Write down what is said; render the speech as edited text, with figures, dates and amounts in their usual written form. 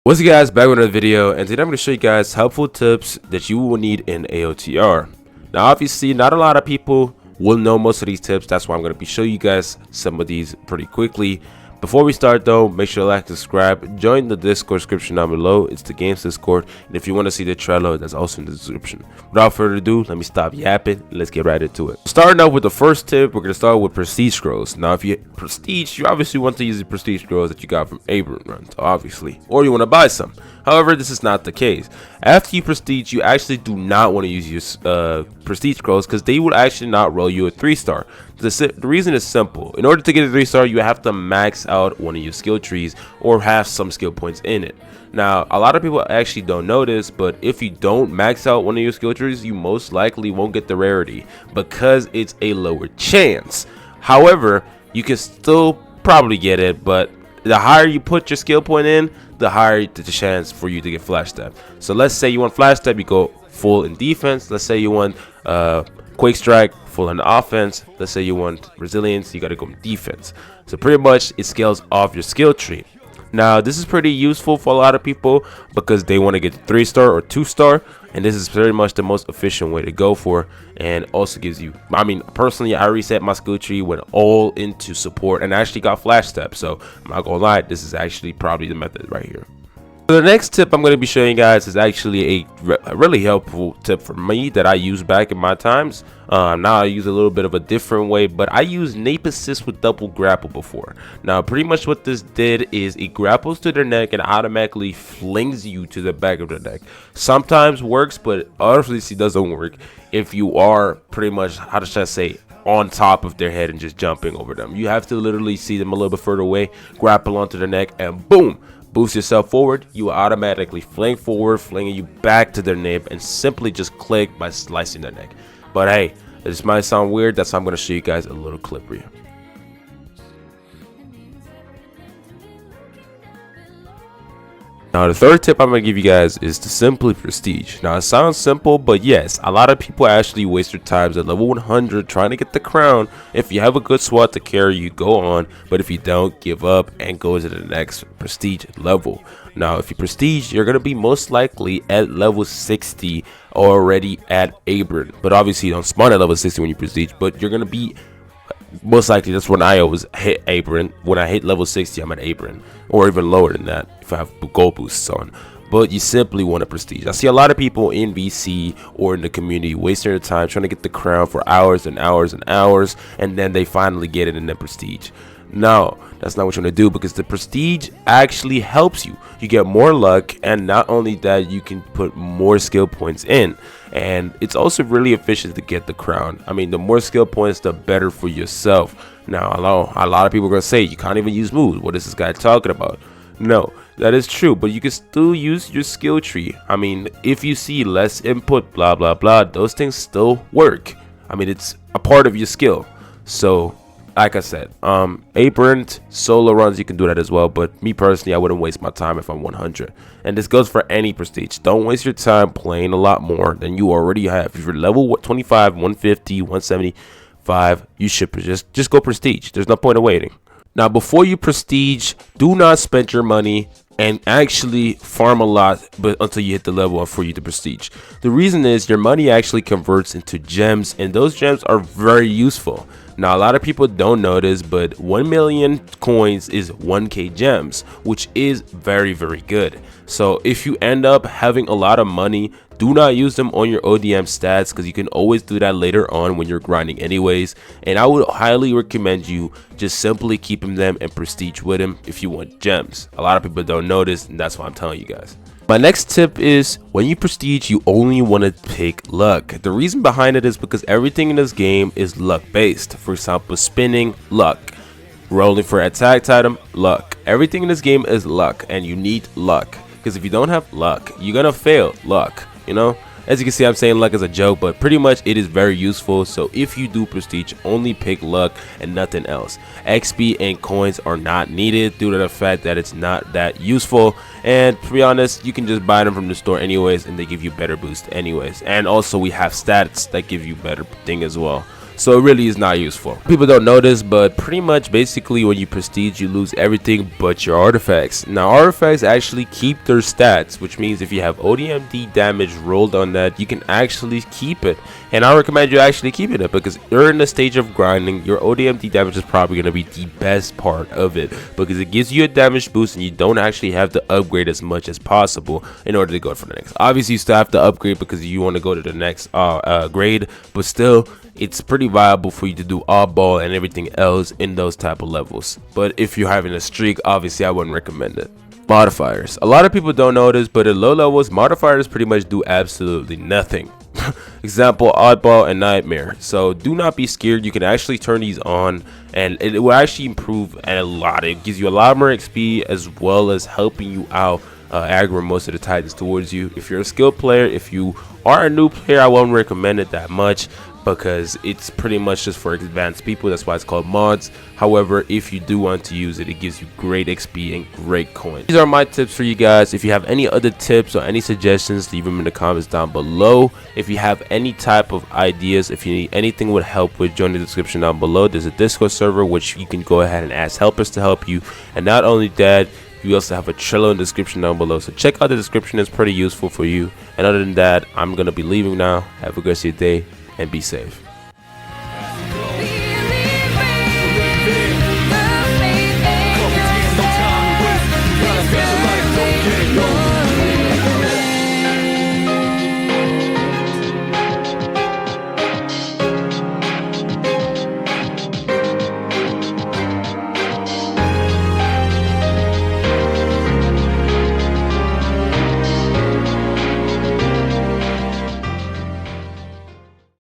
What's up guys, back with another video, and today I'm going to show you guys helpful tips that you will need in AOTR. Now obviously not a lot of people will know most of these tips, that's why I'm going to be showing you guys some of these pretty quickly. Before we start though, make sure to like, subscribe, join the Discord description down below. It's the games Discord, and if you want to see the Trello, that's also in the description. Without further ado, let me stop yapping and let's get right into it. Starting out with the first tip, we're going to start with prestige scrolls. Now if you prestige, you obviously want to use the prestige scrolls that you got from Abram runs, obviously, or you want to buy some. However, this is not the case. After you prestige, you actually do not want to use your prestige scrolls because they would actually not roll you a 3-star. The reason is simple. In order to get a 3-star, you have to max out one of your skill trees or have some skill points in it. Now, a lot of people actually don't know this, but if you don't max out one of your skill trees, you most likely won't get the rarity because it's a lower chance. However, you can still probably get it, but the higher you put your skill point in, the higher the chance for you to get flash step. So let's say you want flash step, you go full in defense. Let's say you want quick strike, full in offense. Let's say you want resilience, you got to go defense. So pretty much it scales off your skill tree. Now this is pretty useful for a lot of people because they want to get 3-star or 2-star, and this is very much the most efficient way to go for, and also gives you, I mean personally I reset my skill tree, went all into support and actually got flash step. So I'm not gonna lie, this is actually probably the method right here. So the next tip I'm going to be showing you guys is actually a really helpful tip for me that I used back in my times. Now I use a little bit of a different way, but I used Nape assist with double grapple before. Now pretty much what this did is it grapples to their neck and automatically flings you to the back of the neck. Sometimes works, but obviously doesn't work if you are pretty much, how should I say, on top of their head and just jumping over them. You have to literally see them a little bit further away, grapple onto their neck, and boom, boost yourself forward. You will automatically fling forward, flinging you back to their nape, and simply just click by slicing their neck. But hey, this might sound weird, that's why I'm going to show you guys a little clip here. Now the third tip I'm going to give you guys is to simply prestige. Now it sounds simple, but yes, a lot of people actually waste their times at level 100 trying to get the crown. If you have a good SWAT to carry you, go on, but if you don't, give up and go to the next prestige level. Now if you prestige, you're going to be most likely at level 60 already at Abram, but obviously you don't spawn at level 60 when you prestige, but you're going to be most likely, that's when I always hit Abram. When I hit level 60, I'm at Abram, or even lower than that if I have gold boosts on. But you simply want to prestige. I see a lot of people in VC or in the community wasting their time trying to get the crown for hours and hours and hours, and then they finally get it in the prestige. No, that's not what you want to do, because the prestige actually helps you. You get more luck, and not only that, you can put more skill points in, and it's also really efficient to get the crown. I mean, the more skill points, the better for yourself. Now, a lot of people are going to say, you can't even use moves. What is this guy talking about? No, that is true, but you can still use your skill tree. I mean, if you see less input, blah, blah, blah, those things still work. I mean, it's a part of your skill. So like I said, Abram solo runs, you can do that as well, but me personally, I wouldn't waste my time if I'm 100. And this goes for any prestige. Don't waste your time playing a lot more than you already have. If you're level 25, 150, 175, you should just go prestige. There's no point of waiting. Now before you prestige, do not spend your money and actually farm a lot until you hit the level for you to prestige. The reason is your money actually converts into gems, and those gems are very useful. Now a lot of people don't know this, but 1 million coins is 1k gems, which is very good. So if you end up having a lot of money, do not use them on your ODM stats, because you can always do that later on when you're grinding anyways. And I would highly recommend you just simply keeping them and prestige with them if you want gems. A lot of people don't know this, and that's why I'm telling you guys. My next tip is, when you prestige, you only want to pick luck. The reason behind it is because everything in this game is luck based. For example, spinning, luck. Rolling for attack item, luck. Everything in this game is luck, and you need luck, because if you don't have luck, you're gonna fail luck, you know. As you can see, I'm saying luck as a joke, but pretty much it is very useful. So if you do prestige, only pick luck and nothing else. XP and coins are not needed due to the fact that it's not that useful. And to be honest, you can just buy them from the store anyways, and they give you better boost anyways. And also we have stats that give you better thing as well. so it really is not useful. People don't know this, but pretty much basically when you prestige, you lose everything but your artifacts. Now artifacts actually keep their stats, which means if you have ODMD damage rolled on that, you can actually keep it. And I recommend you actually keeping it, because you're in the stage of grinding. Your ODMD damage is probably going to be the best part of it, because it gives you a damage boost and you don't actually have to upgrade as much as possible in order to go for the next. Obviously you still have to upgrade because you want to go to the next grade, but still it's pretty viable for you to do oddball and everything else in those type of levels. But if you're having a streak, obviously I wouldn't recommend it. Modifiers. A lot of people don't know this, but at low levels, modifiers pretty much do absolutely nothing. Example, oddball and nightmare. So do not be scared. You can actually turn these on and it will actually improve a lot. It gives you a lot more XP as well as helping you out aggro most of the titans towards you. If you're a skilled player, if you are a new player, I won't recommend it that much, because it's pretty much just for advanced people. That's why it's called mods. However, if you do want to use it, it gives you great XP and great coins. These are my tips for you guys. If you have any other tips or any suggestions, leave them in the comments down below. If you have any type of ideas, if you need anything would help with, join the description down below. There's a Discord server which you can go ahead and ask helpers to help you. And not only that, you also have a Trello in the description down below, so check out the description. It's pretty useful for you. And other than that, I'm gonna be leaving now. Have a good rest of your day and be safe.